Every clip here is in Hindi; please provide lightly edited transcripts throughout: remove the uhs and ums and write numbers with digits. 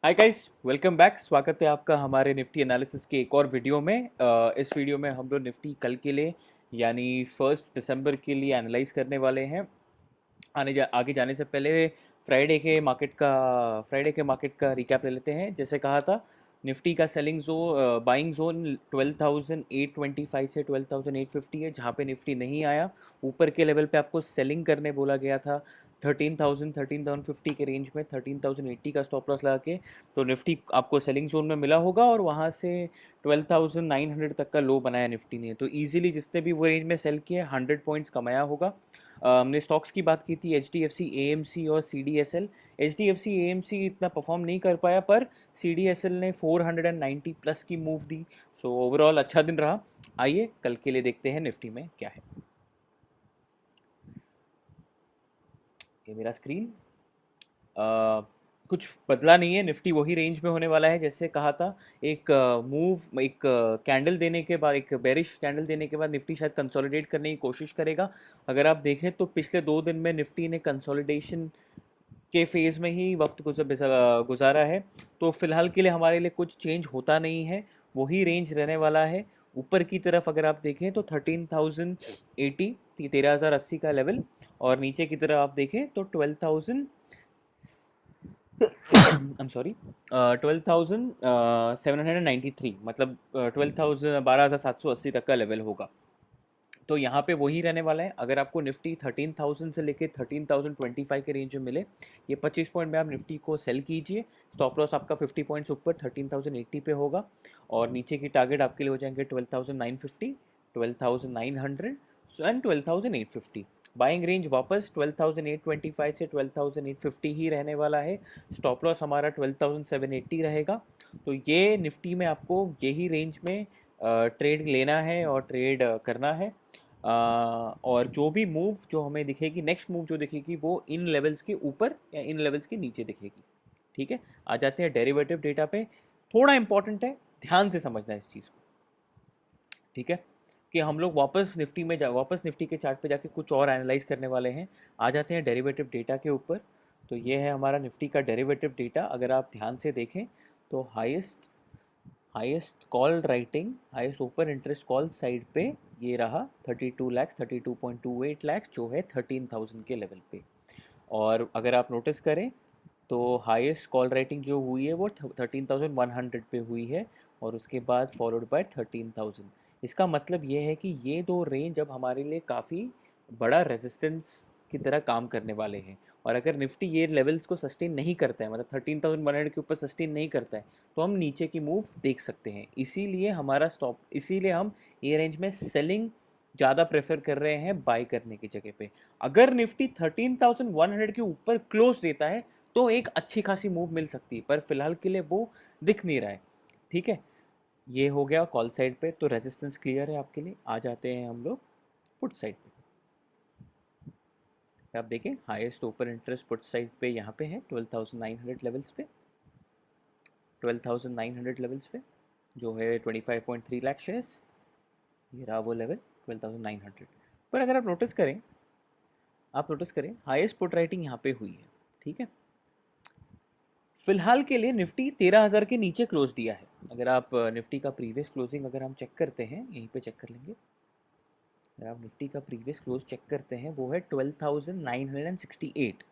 Hi guys, welcome back. स्वागत है आपका हमारे निफ्टी एनालिसिस के एक और वीडियो में। इस वीडियो में हम लोग निफ्टी कल के लिए यानी 1 दिसंबर के लिए एनालाइज करने वाले हैं। आगे जाने से पहले फ्राइडे के मार्केट का रिकैप ले लेते हैं। जैसे कहा था, निफ्टी का बाइंग जोन 12,825 से 12,850 है, जहाँ पे निफ्टी नहीं आया। ऊपर के लेवल पे आपको सेलिंग करने बोला गया था 13,050 के रेंज में, 13,080 का स्टॉप लॉस लगा के। तो निफ्टी आपको सेलिंग जोन में मिला होगा और वहाँ से 12,900 तक का लो बनाया निफ्टी ने। तो ईजिली जिसने भी वो रेंज में सेल किए 100 पॉइंट्स कमाया होगा। हमने स्टॉक्स की बात की थी, H D F C, A M C और C D S L. H D F C, A M C इतना परफॉर्म नहीं कर पाया, पर सी डी एस एल ने 490 प्लस की मूव दी। सो ओवरऑल अच्छा दिन रहा। आइए कल के लिए देखते हैं निफ्टी में क्या है। ये मेरा स्क्रीन, कुछ बदला नहीं है। निफ्टी वही रेंज में होने वाला है जैसे कहा था। एक कैंडल देने के बाद, एक बेरिश कैंडल देने के बाद निफ्टी शायद कंसोलिडेट करने की कोशिश करेगा। अगर आप देखें तो पिछले 2 दिन में निफ्टी ने कंसोलिडेशन के फेज़ में ही वक्त गुजारा है। तो फिलहाल के लिए हमारे लिए कुछ चेंज होता नहीं है, वही रेंज रहने वाला है। ऊपर की तरफ अगर आप देखें तो 13,080, 13,080 का लेवल, और नीचे की तरफ आप देखें तो 12,793, मतलब 12,780 तक का लेवल होगा। तो यहाँ पे वही रहने वाला है। अगर आपको निफ्टी 13,000 से लेके 13,025 के रेंज में मिले, ये 25 पॉइंट में आप निफ्टी को सेल कीजिए। स्टॉप लॉस आपका 50 पॉइंट्स ऊपर 13,080 पे होगा, और नीचे की टारगेट आपके लिए हो जाएंगे 12,950, 12,900 एंड 12,850। बाइंग रेंज वापस 12,825 से 12,850 ही रहने वाला है। स्टॉप लॉस हमारा 12,780 रहेगा। तो ये निफ्टी में आपको यही रेंज में ट्रेड लेना है और ट्रेड करना है। और जो भी मूव जो हमें दिखेगी, नेक्स्ट मूव जो दिखेगी, वो इन लेवल्स के ऊपर या इन लेवल्स के नीचे दिखेगी। ठीक है, आ जाते हैं डेरिवेटिव डेटा पे। थोड़ा इंपॉर्टेंट है, ध्यान से समझना है इस चीज़ को। ठीक है, कि हम लोग वापस निफ्टी के चार्ट पे जाके कुछ और एनालाइज करने वाले हैं। आ जाते हैं डेरिवेटिव डेटा के ऊपर। तो ये है हमारा निफ्टी का डेरिवेटिव डेटा। अगर आप ध्यान से देखें तो highest open interest call side पे ये रहा 32 लाख, 32.28 लाख, जो है 13,000 के लेवल पे। और अगर आप नोटिस करें तो हाईएस्ट कॉल राइटिंग जो हुई है वो 13,100 पे हुई है, और उसके बाद फॉलोड बाय 13,000। इसका मतलब ये है कि ये दो रेंज अब हमारे लिए काफ़ी बड़ा रेजिस्टेंस की तरह काम करने वाले हैं। और अगर निफ्टी ये लेवल्स को सस्टेन नहीं करता है, मतलब 13,100 के ऊपर सस्टेन नहीं करता है, तो हम नीचे की मूव देख सकते हैं। इसीलिए हम ये रेंज में सेलिंग ज़्यादा प्रेफर कर रहे हैं बाय करने की जगह पे। अगर निफ्टी 13,100 के ऊपर क्लोज देता है तो एक अच्छी खासी मूव मिल सकती है, पर फिलहाल के लिए वो दिख नहीं रहा है। ठीक है, ये हो गया कॉल साइड पे, तो रेजिस्टेंस क्लियर है आपके लिए। आ जाते हैं हम लोग पुट साइड पे। आप देखें, highest open interest put side पे यहाँ पे है 12,900 लेवल्स पे, 12,900 लेवल्स पे, जो है 25.3 लाख शेयर्स। ये रहा वो लेवल 12,900। पर अगर आप नोटिस करें हाईएस्ट पुट राइटिंग यहाँ पे हुई है। ठीक है, फिलहाल के लिए निफ्टी 13,000 के नीचे क्लोज दिया है। अगर आप निफ्टी का प्रीवियस क्लोजिंग अगर हम चेक करते हैं, यहीं पे चेक कर लेंगे। अगर आप निफ्टी का प्रीवियस क्लोज चेक करते हैं, वो है 12,968।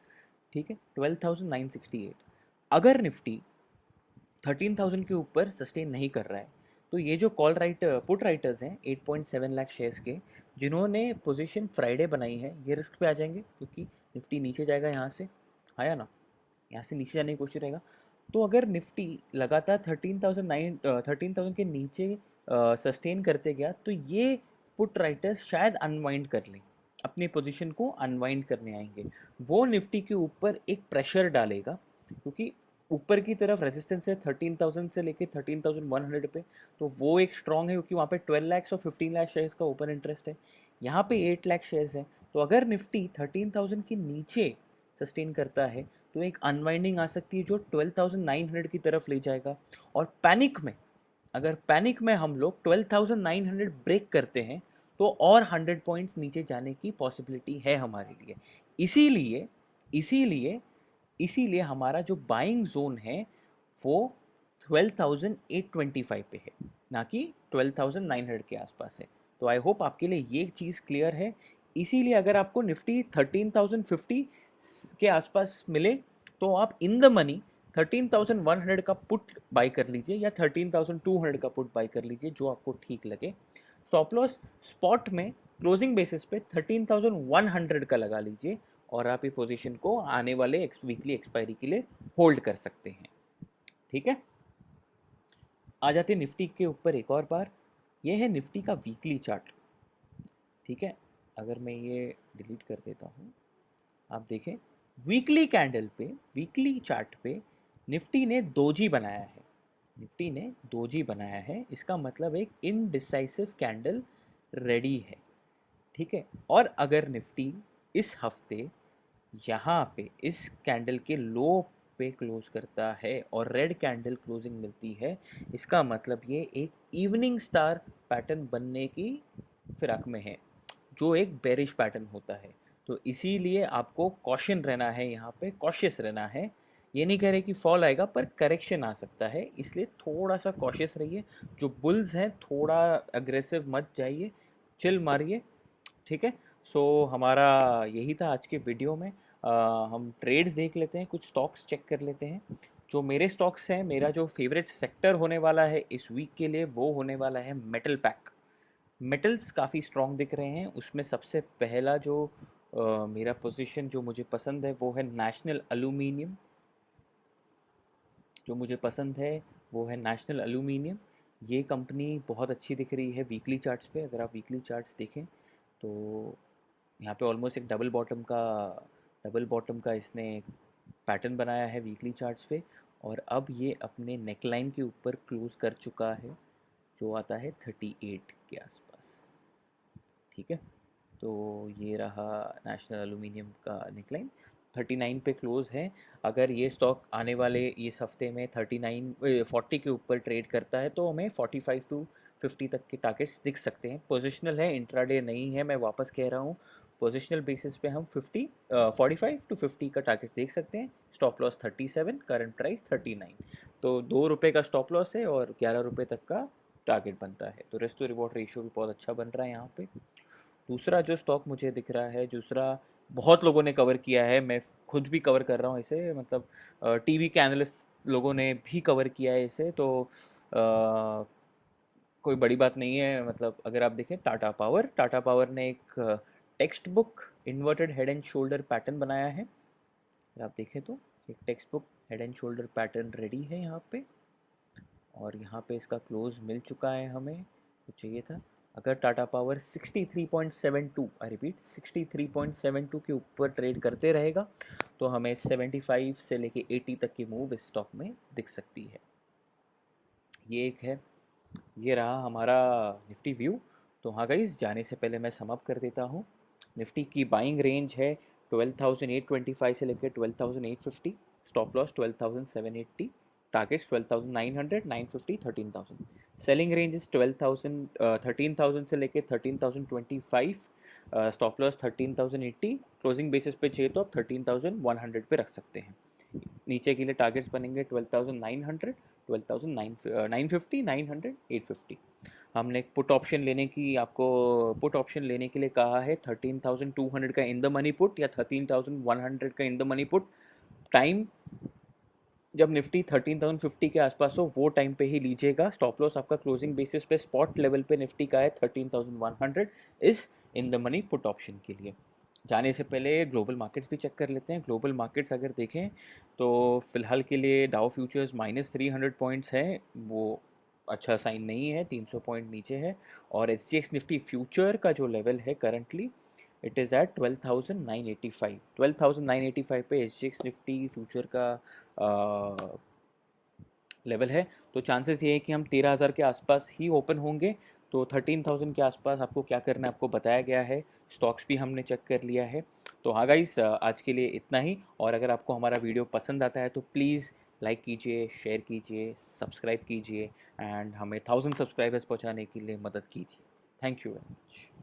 ठीक है, 12,968। अगर निफ्टी 13,000 के ऊपर सस्टेन नहीं कर रहा है, तो ये जो पुट राइटर्स हैं 8.7 लाख शेयर्स के, जिन्होंने पोजीशन फ्राइडे बनाई है, ये रिस्क पे आ जाएंगे, क्योंकि निफ्टी नीचे जाएगा यहाँ से। आया ना, यहाँ से नीचे जाने की कोशिश रहेगा। तो अगर निफ्टी लगातार 13,000 के नीचे सस्टेन करते गया, तो ये पुट राइटर्स शायद अनवाइंड कर लें, अपनी पोजीशन को अनवाइंड करने आएंगे। वो निफ्टी के ऊपर एक प्रेशर डालेगा, क्योंकि ऊपर की तरफ रेजिस्टेंस है 13,000 से लेके 13,100 पे। तो वो एक स्ट्रॉन्ग है, क्योंकि वहाँ पे 12 लाख और 15 लाख शेयर्स का ओपन इंटरेस्ट है। यहाँ पे 8 लाख शेयर्स है। तो अगर निफ्टी 13,000 के नीचे सस्टेन करता है, तो एक अनवाइंडिंग आ सकती है जो 12,900 की तरफ ले जाएगा। और पैनिक में हम लोग 12,900 ब्रेक करते हैं, तो और 100 पॉइंट्स नीचे जाने की पॉसिबिलिटी है हमारे लिए। इसीलिए इसीलिए इसीलिए हमारा जो बाइंग जोन है वो 12,825 पे है, ना कि 12,900 के आसपास है। तो आई होप आपके लिए ये चीज़ क्लियर है। इसीलिए अगर आपको निफ्टी 13,050 के आसपास मिले तो आप इन द मनी 13,100 का पुट बाई कर लीजिए या 13,200 का पुट बाई कर लीजिए, जो आपको ठीक लगे। स्टॉप लॉस स्पॉट में क्लोजिंग बेसिस पे 13,100 का लगा लीजिए और आप ये पोजीशन को आने वाले वीकली एक्सपायरी के लिए होल्ड कर सकते हैं। ठीक है, आ जाते हैं निफ्टी के ऊपर एक और बार। ये है निफ्टी का वीकली चार्ट। ठीक है, अगर मैं ये डिलीट कर देता हूँ, आप देखें वीकली कैंडल पे, वीकली चार्ट पे निफ्टी ने दोजी बनाया है। निफ्टी ने दोजी बनाया है, इसका मतलब एक इनडिसाइसिव कैंडल रेडी है। ठीक है, और अगर निफ्टी इस हफ्ते यहाँ पे इस कैंडल के लो पे क्लोज करता है और रेड कैंडल क्लोजिंग मिलती है, इसका मतलब ये एक इवनिंग स्टार पैटर्न बनने की फिराक में है, जो एक बेरिश पैटर्न होता है। तो इसीलिए आपको कॉशन रहना है, यहाँ पे कॉशियस रहना है। ये नहीं कह रहे कि फॉल आएगा, पर करेक्शन आ सकता है, इसलिए थोड़ा सा कॉशियस रहिए। जो बुल्स हैं थोड़ा अग्रेसिव मत जाइए, चिल मारिए। ठीक है, सो हमारा यही था आज के वीडियो में। हम ट्रेड्स देख लेते हैं, कुछ स्टॉक्स चेक कर लेते हैं। जो मेरे स्टॉक्स हैं, मेरा जो फेवरेट सेक्टर होने वाला है इस वीक के लिए वो होने वाला है मेटल पैक। मेटल्स काफ़ी स्ट्रॉन्ग दिख रहे हैं, उसमें सबसे पहला जो मेरा पोजीशन जो मुझे पसंद है वो है नेशनल एल्यूमिनियम। जो मुझे पसंद है वो है नेशनल एल्यूमिनियम। ये कंपनी बहुत अच्छी दिख रही है वीकली चार्ट्स पे। अगर आप वीकली चार्ट्स देखें तो यहाँ पे ऑलमोस्ट एक डबल बॉटम का इसने पैटर्न बनाया है वीकली चार्ट्स पे, और अब ये अपने नेकलाइन के ऊपर क्लोज कर चुका है, जो आता है 38 के आसपास। ठीक है, तो ये रहा नेशनल एल्यूमिनियम का नेकलाइन, 39 पे क्लोज है। अगर ये स्टॉक आने वाले इस हफ्ते में 40 के ऊपर ट्रेड करता है तो हमें 45 टू 50 तक के टारगेट्स दिख सकते हैं। पोजिशनल है, इंट्राडे नहीं है, मैं वापस कह रहा हूँ। पोजिशनल बेसिस पे हम 45 टू 50 का टारगेट देख सकते हैं। स्टॉप लॉस 37, करंट प्राइस 39, तो ₹2 का स्टॉप लॉस है और ₹11 तक का टारगेट बनता है। तो रिस्क टू रिवॉर्ड रेशियो भी बहुत अच्छा बन रहा है यहाँ पे। दूसरा जो स्टॉक मुझे दिख रहा है, दूसरा बहुत लोगों ने कवर किया है, मैं खुद भी कवर कर रहा हूँ इसे, मतलब टीवी के एनालिस्ट लोगों ने भी कवर किया है इसे, तो कोई बड़ी बात नहीं है। मतलब अगर आप देखें टाटा पावर ने एक text book inverted head and shoulder pattern बनाया है। अगर आप देखें तो एक text book head and shoulder pattern ready है यहाँ पे, और यहाँ पे इसका क्लोज मिल चुका है हमें, जो चाहिए था। अगर टाटा पावर 63.72, आई रिपीट 63.72 के ऊपर ट्रेड करते रहेगा तो हमें 75 से लेके 80 तक की मूव इस स्टॉक में दिख सकती है। ये एक है, ये रहा हमारा निफ्टी व्यू। तो हाँ गाइस, जाने से पहले मैं सम अप कर देता हूँ। निफ्टी की बाइंग रेंज है 12,825 से लेकर 12,850, stop loss 12,780, targets 12,900, 950, 13,000। Selling range is 13,000 से लेकर 13,025, स्टॉप लॉस 13,080, क्लोजिंग बेसिस पे चाहिए तो आप 13,100 पे रख सकते हैं। नीचे के लिए टारगेट्स बनेंगे 12,900, 12,950, 900, 850। हमने एक पुट ऑप्शन लेने की, आपको पुट ऑप्शन लेने के लिए कहा है 13,200 का इन द मनी पुट या 13,100 का in the money put. Time जब निफ्टी 13,050 के आसपास हो वो टाइम पे ही लीजिएगा। स्टॉप लॉस आपका क्लोजिंग बेसिस पे स्पॉट लेवल पे निफ्टी का है 13,100 इस in the money put option के लिए। जाने से पहले ग्लोबल मार्केट्स भी चेक कर लेते हैं। ग्लोबल मार्केट्स अगर देखें तो फ़िलहाल के लिए डाउ फ्यूचर्स -300 पॉइंट्स है, वो अच्छा साइन नहीं है, 300 पॉइंट नीचे है। और SGX निफ्टी फ्यूचर का जो लेवल है करंटली, इट इज़ एट 12,985। 12,985 पे SGX निफ्टी फ्यूचर का लेवल है। तो चांसेस ये है कि हम 13,000 के आसपास ही ओपन होंगे। तो 13,000 के आसपास आपको क्या करना है आपको बताया गया है, स्टॉक्स भी हमने चेक कर लिया है। तो हाँ गाइस, आज के लिए इतना ही। और अगर आपको हमारा वीडियो पसंद आता है तो प्लीज़ लाइक कीजिए, शेयर कीजिए, सब्सक्राइब कीजिए, एंड हमें 1000 सब्सक्राइबर्स पहुंचाने के लिए मदद कीजिए। Thank you very much.